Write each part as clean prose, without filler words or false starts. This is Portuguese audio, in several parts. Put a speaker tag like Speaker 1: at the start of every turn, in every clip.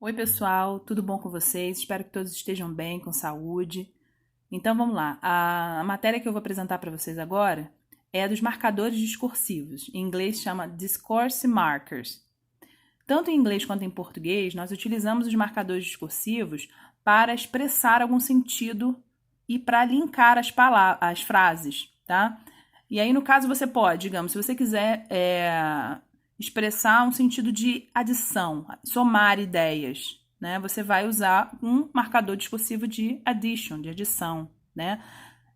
Speaker 1: Oi, pessoal, tudo bom com vocês? Espero que todos estejam bem, com saúde. Então vamos lá. A matéria que eu vou apresentar para vocês agora é a dos marcadores discursivos. Em inglês chama Discourse Markers. Tanto em inglês quanto em português, nós utilizamos os marcadores discursivos para expressar algum sentido e para linkar as frases, tá? E aí, no caso, você pode, digamos, se você quiser expressar um sentido de adição, somar ideias, né? Você vai usar um marcador discursivo de addition, de adição, né?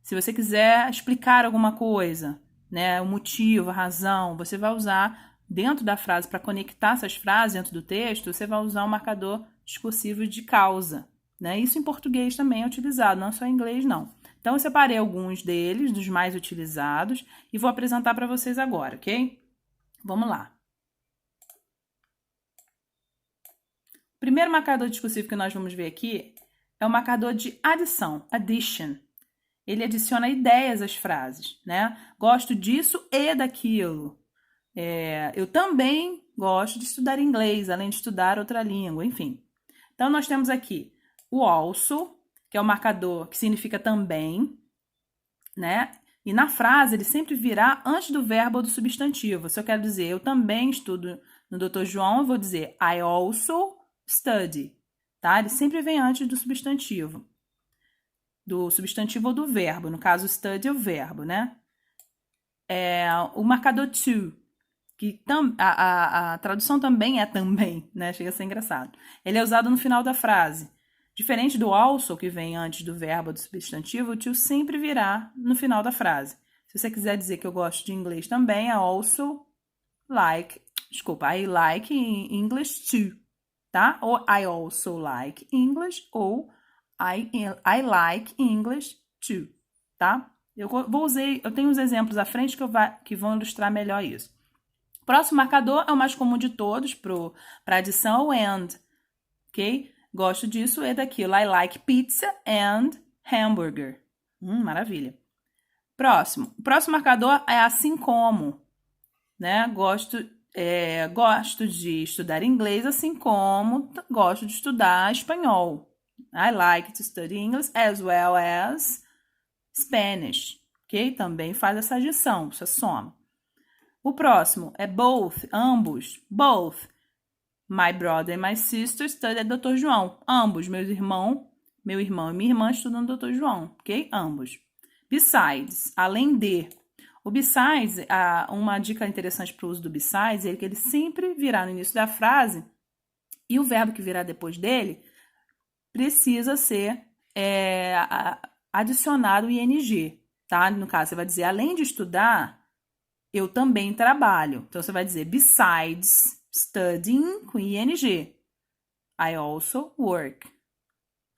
Speaker 1: Se você quiser explicar alguma coisa, né, o motivo, a razão, você vai usar dentro da frase para conectar essas frases dentro do texto, você vai usar um marcador discursivo de causa, né? Isso em português também é utilizado, não só em inglês não. Então eu separei alguns deles, dos mais utilizados, e vou apresentar para vocês agora, ok? Vamos lá. O primeiro marcador discursivo que nós vamos ver aqui é o marcador de adição, addition. Ele adiciona ideias às frases, né? Gosto disso e daquilo. Eu também gosto de estudar inglês, além de estudar outra língua, enfim. Então, nós temos aqui o also, que é o marcador que significa também, né? E na frase, ele sempre virá antes do verbo ou do substantivo. Se eu quero dizer eu também estudo no Dr. João, eu vou dizer I also study, tá? Ele sempre vem antes do substantivo ou do verbo. No caso, study é o verbo, né? O marcador to, que a tradução também é também, né? Chega a ser engraçado. Ele é usado no final da frase. Diferente do also, que vem antes do verbo ou do substantivo, o to sempre virá no final da frase. Se você quiser dizer que eu gosto de inglês também, é also like, desculpa, I like English too, tá? Ou I also like English, ou I like English too, tá? Eu tenho uns exemplos à frente que vão ilustrar melhor isso. O próximo marcador é o mais comum de todos para adição, o and, ok? Gosto disso e daquilo. I like pizza and hamburger. Maravilha. Próximo. O próximo marcador é assim como, né? Gosto de estudar inglês, assim como gosto de estudar espanhol. I like to study English as well as Spanish, ok? Também faz essa adição, essa soma. O próximo é both, ambos, both. My brother and my sister study at Dr. João. Ambos, meu irmão e minha irmã estudam no Dr. João, ok? Ambos. Besides, além de. O besides, uma dica interessante para o uso do besides é que ele sempre virá no início da frase e o verbo que virá depois dele precisa ser adicionado o ing, tá? No caso, você vai dizer, além de estudar, eu também trabalho. Então, você vai dizer, besides studying com ing, I also work,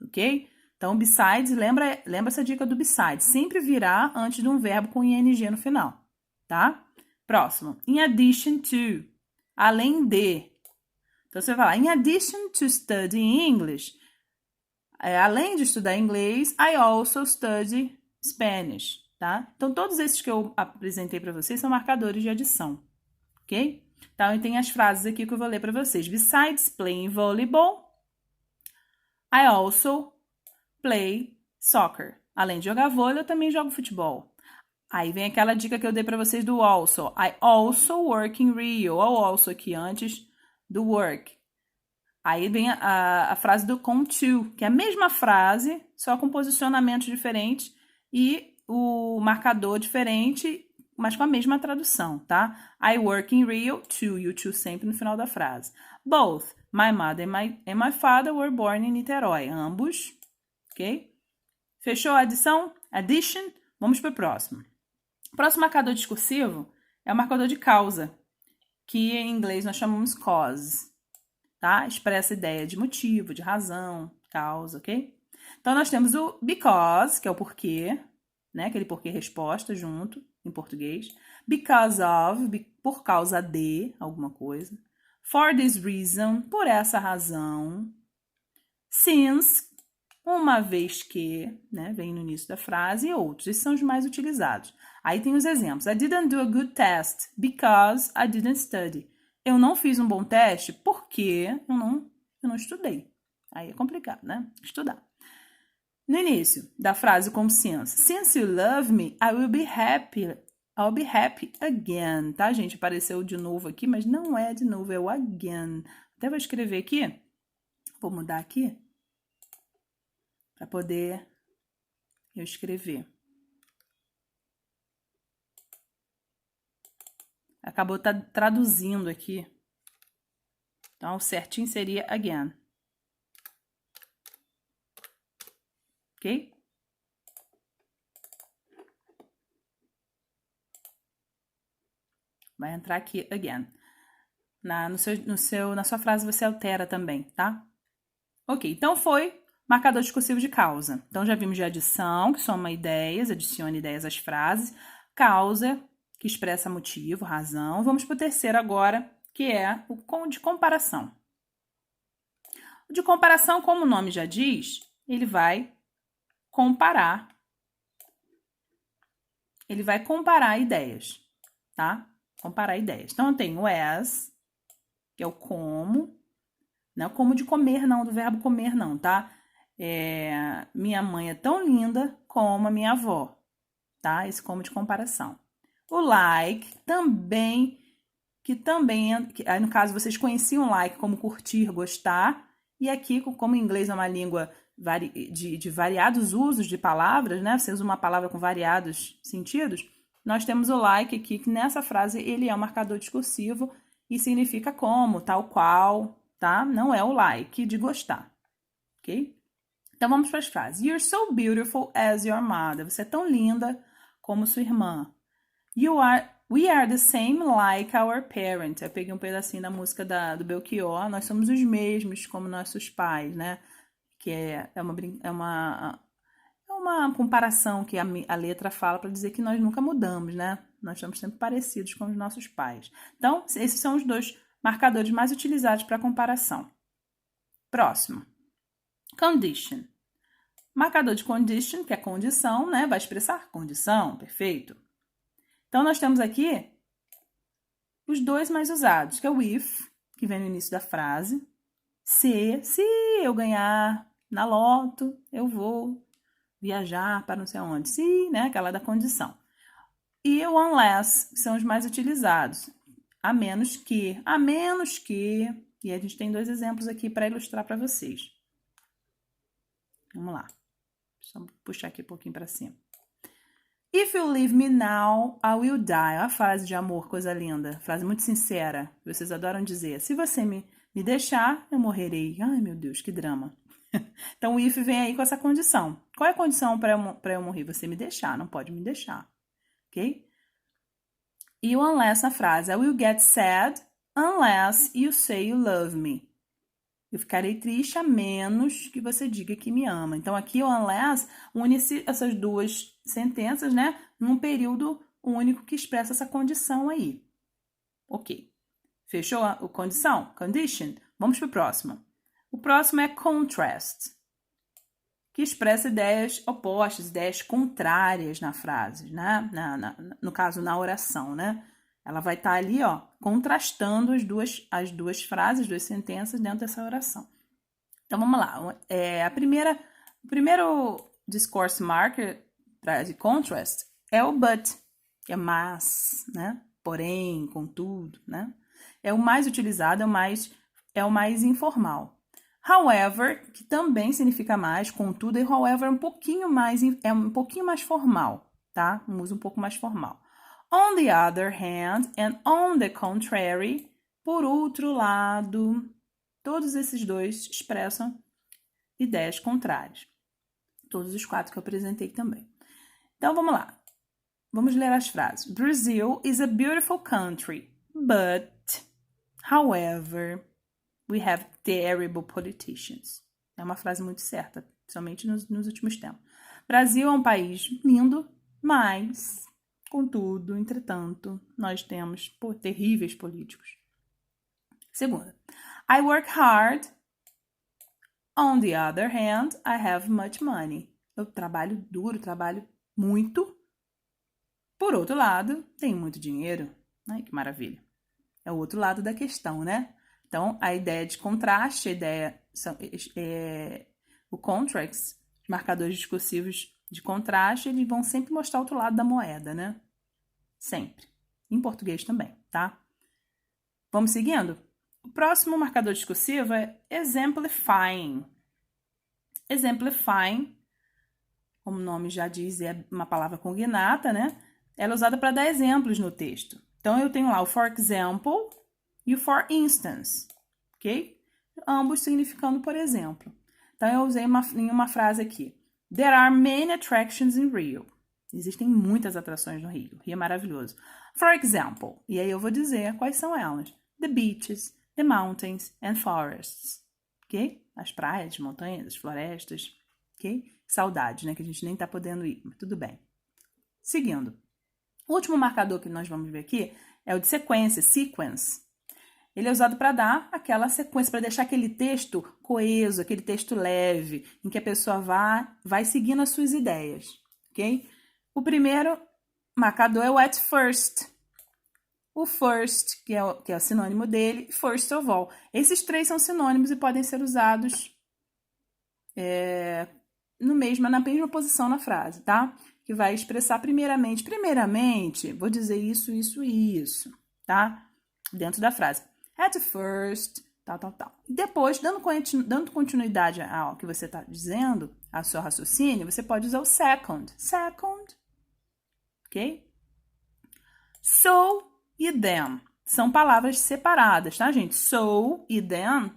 Speaker 1: ok? Então, besides, lembra essa dica do besides, sempre virá antes de um verbo com ing no final, tá? Próximo, in addition to, além de. Então, você vai falar, in addition to studying English, além de estudar inglês, I also study Spanish, tá? Então, todos esses que eu apresentei para vocês são marcadores de adição, ok? Então, tem as frases aqui que eu vou ler para vocês. Besides playing volleyball, I also play soccer. Além de jogar vôlei, eu também jogo futebol. Aí vem aquela dica que eu dei para vocês do also. I also work in Rio. Olha o also aqui antes do work. Aí vem a frase do com to, que é a mesma frase, só com posicionamento diferente e o marcador diferente, mas com a mesma tradução, tá? I work in Rio, to, e o to sempre no final da frase. Both my mother and my father were born in Niterói. Ambos, ok? Fechou a adição? Addition? Vamos para o próximo. O próximo marcador discursivo é o marcador de causa, que em inglês nós chamamos cause, tá? Expressa a ideia de motivo, de razão, causa, ok? Então, nós temos o because, que é o porquê, né? Aquele porquê-resposta junto, em português. Because of, por causa de alguma coisa. For this reason, por essa razão. Since, uma vez que, né? Vem no início da frase, e outros. Esses são os mais utilizados. Aí tem os exemplos. I didn't do a good test because I didn't study. Eu não fiz um bom teste porque eu eu não estudei. Aí é complicado, né? Estudar. No início da frase como since you love me, I will be happy. I'll be happy again, tá, gente? Apareceu de novo aqui, mas não é de novo, é o again. Até vou escrever aqui. Vou mudar aqui para poder eu escrever. Acabou traduzindo aqui. Então, certinho seria again. Ok? Vai entrar aqui again. Na sua frase você altera também, tá? Ok, então foi marcador discursivo de causa. Então, já vimos de adição, que soma ideias, adiciona ideias às frases. Causa, que expressa motivo, razão. Vamos para o terceiro agora, que é o de comparação. O de comparação, como o nome já diz, ele vai comparar. Ele vai comparar ideias, tá? Comparar ideias. Então, eu tenho as, que é o como. Não é como de comer, não, do verbo comer, não, tá? Minha mãe é tão linda como a minha avó, tá? Esse como de comparação. O like também, aí no caso vocês conheciam like como curtir, gostar, e aqui, como o inglês é uma língua de variados usos de palavras, né? Você usa uma palavra com variados sentidos, nós temos o like aqui, que nessa frase ele é um marcador discursivo e significa como, tal qual, tá? Não é o like de gostar, ok? Então, vamos para as frases. You're so beautiful as your mother. Você é tão linda como sua irmã. We are the same like our parents. Eu peguei um pedacinho da música do Belchior. Nós somos os mesmos como nossos pais, né? Que é uma comparação que a letra fala para dizer que nós nunca mudamos, né? Nós estamos sempre parecidos com os nossos pais. Então, esses são os dois marcadores mais utilizados para comparação. Próximo. Condition. Marcador de condition, que é condição, né? Vai expressar condição, perfeito. Então, nós temos aqui os dois mais usados, que é o if, que vem no início da frase. Se eu ganhar na loto, eu vou viajar para não sei onde. Se, né? Aquela da condição. E o unless são os mais utilizados. A menos que. E a gente tem dois exemplos aqui para ilustrar para vocês. Vamos lá. Só puxar aqui um pouquinho para cima. If you leave me now, I will die. Olha a frase de amor, coisa linda. Frase muito sincera. Vocês adoram dizer. Se você me deixar, eu morrerei. Ai, meu Deus, que drama. Então, o if vem aí com essa condição. Qual é a condição para eu morrer? Você me deixar, não pode me deixar. Ok? E o unless na frase. I will get sad unless you say you love me. Eu ficarei triste a menos que você diga que me ama. Então, aqui o unless une essas duas sentenças, né? Num período único que expressa essa condição aí. Ok. Fechou a condição? Condition. Vamos para o próximo. O próximo é contrast, que expressa ideias opostas, ideias contrárias na frase, né? No caso, na oração, né? Ela vai estar ali, ó, contrastando as duas frases, duas sentenças dentro dessa oração. Então, vamos lá. O primeiro discourse marker de contrast é o but, que é mas, né? Porém, contudo, né? É o mais utilizado, é o mais informal. However, que também significa mais, contudo, e however é um pouquinho mais formal, tá? Um uso um pouco mais formal. On the other hand, and on the contrary, por outro lado, todos esses dois expressam ideias contrárias. Todos os quatro que eu apresentei também. Então, vamos lá. Vamos ler as frases. Brazil is a beautiful country, but, however, we have terrible politicians. É uma frase muito certa, somente nos últimos tempos. Brasil é um país lindo, mas, contudo, entretanto, nós temos terríveis políticos. Segunda. I work hard. On the other hand, I have much money. Eu trabalho duro, trabalho muito. Por outro lado, tenho muito dinheiro. Ai, que maravilha. É o outro lado da questão, né? Então, a ideia de contraste, a ideia o contrast, os marcadores discursivos de contraste, eles vão sempre mostrar o outro lado da moeda, né? Sempre. Em português também, tá? Vamos seguindo? O próximo marcador discursivo é exemplifying. Exemplifying, como o nome já diz, é uma palavra cognata, né? Ela é usada para dar exemplos no texto. Então, eu tenho lá o for example e o for instance, ok? Ambos significando por exemplo. Então, eu usei em uma frase aqui. There are many attractions in Rio. Existem muitas atrações no Rio. Rio é maravilhoso. For example, e aí eu vou dizer quais são elas. The beaches, the mountains and forests. Ok? As praias, as montanhas, as florestas. Ok? Saudade, né? Que a gente nem tá podendo ir, mas tudo bem. Seguindo. O último marcador que nós vamos ver aqui é o de sequência, sequence. Ele é usado para dar aquela sequência, para deixar aquele texto coeso, aquele texto leve, em que a pessoa vai seguindo as suas ideias, ok? O primeiro marcador é o at first. O first, que é o sinônimo dele, first of all. Esses três são sinônimos e podem ser usados na mesma posição na frase, tá? Que vai expressar primeiramente. Primeiramente, vou dizer isso, isso e isso, tá? Dentro da frase. At first, tal. Depois, dando continuidade ao que você está dizendo, ao seu raciocínio, você pode usar o second. Second, ok? So e then. São palavras separadas, tá, gente? So e then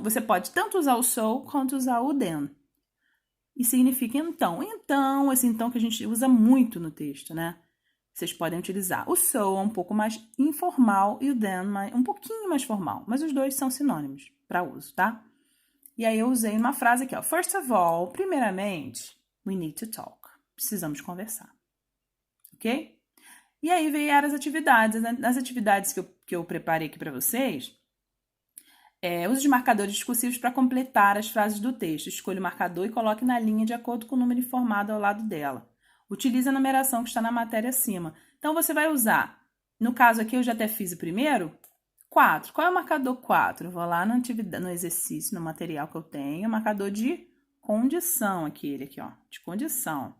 Speaker 1: você pode tanto usar o so quanto usar o then. E significa então. Então, esse então que a gente usa muito no texto, né? Vocês podem utilizar. O so é um pouco mais informal e o then um pouquinho mais formal. Mas os dois são sinônimos para uso, tá? E aí eu usei uma frase aqui, ó. First of all, primeiramente, we need to talk. Precisamos conversar. Ok? E aí vieram as atividades. As atividades que eu preparei aqui para vocês, use os marcadores discursivos para completar as frases do texto. Escolha o marcador e coloque na linha de acordo com o número informado ao lado dela. Utilize a numeração que está na matéria acima. Então, você vai usar, no caso aqui, eu já até fiz o primeiro, 4. Qual é o marcador 4? Eu vou lá no exercício, no material que eu tenho, o marcador de condição, aquele aqui, ó, de condição.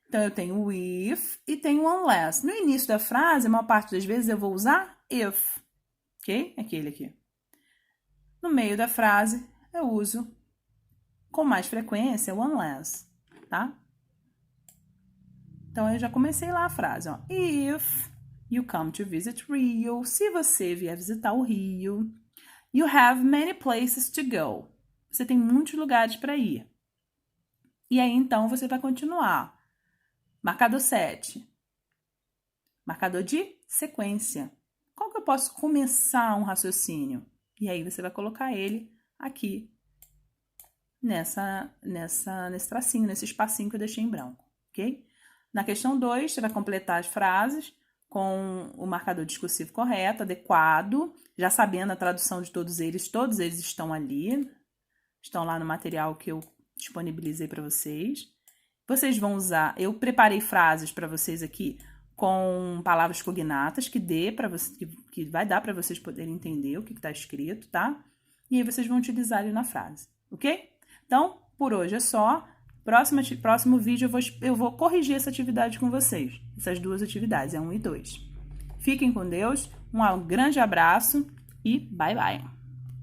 Speaker 1: Então, eu tenho o if e tenho o unless. No início da frase, a maior parte das vezes eu vou usar if, ok? Aquele aqui. No meio da frase, eu uso com mais frequência o unless, tá? Então, eu já comecei lá a frase, ó. If you come to visit Rio, se você vier visitar o Rio, you have many places to go. Você tem muitos lugares para ir. E aí, então, você vai continuar. Marcador 7. Marcador de sequência. Qual que eu posso começar um raciocínio? E aí, você vai colocar ele aqui, nesse tracinho, nesse espacinho que eu deixei em branco, ok? Na questão 2, você vai completar as frases com o marcador discursivo correto, adequado, já sabendo a tradução de todos eles estão ali, estão lá no material que eu disponibilizei para vocês. Vocês vão usar, eu preparei frases para vocês aqui com palavras cognatas que vai dar para vocês poderem entender o que está escrito, tá? E aí vocês vão utilizar ele na frase, ok? Então, por hoje é só. Próximo vídeo eu vou corrigir essa atividade com vocês. Essas duas atividades, 1 e 2. Fiquem com Deus, um grande abraço e bye bye!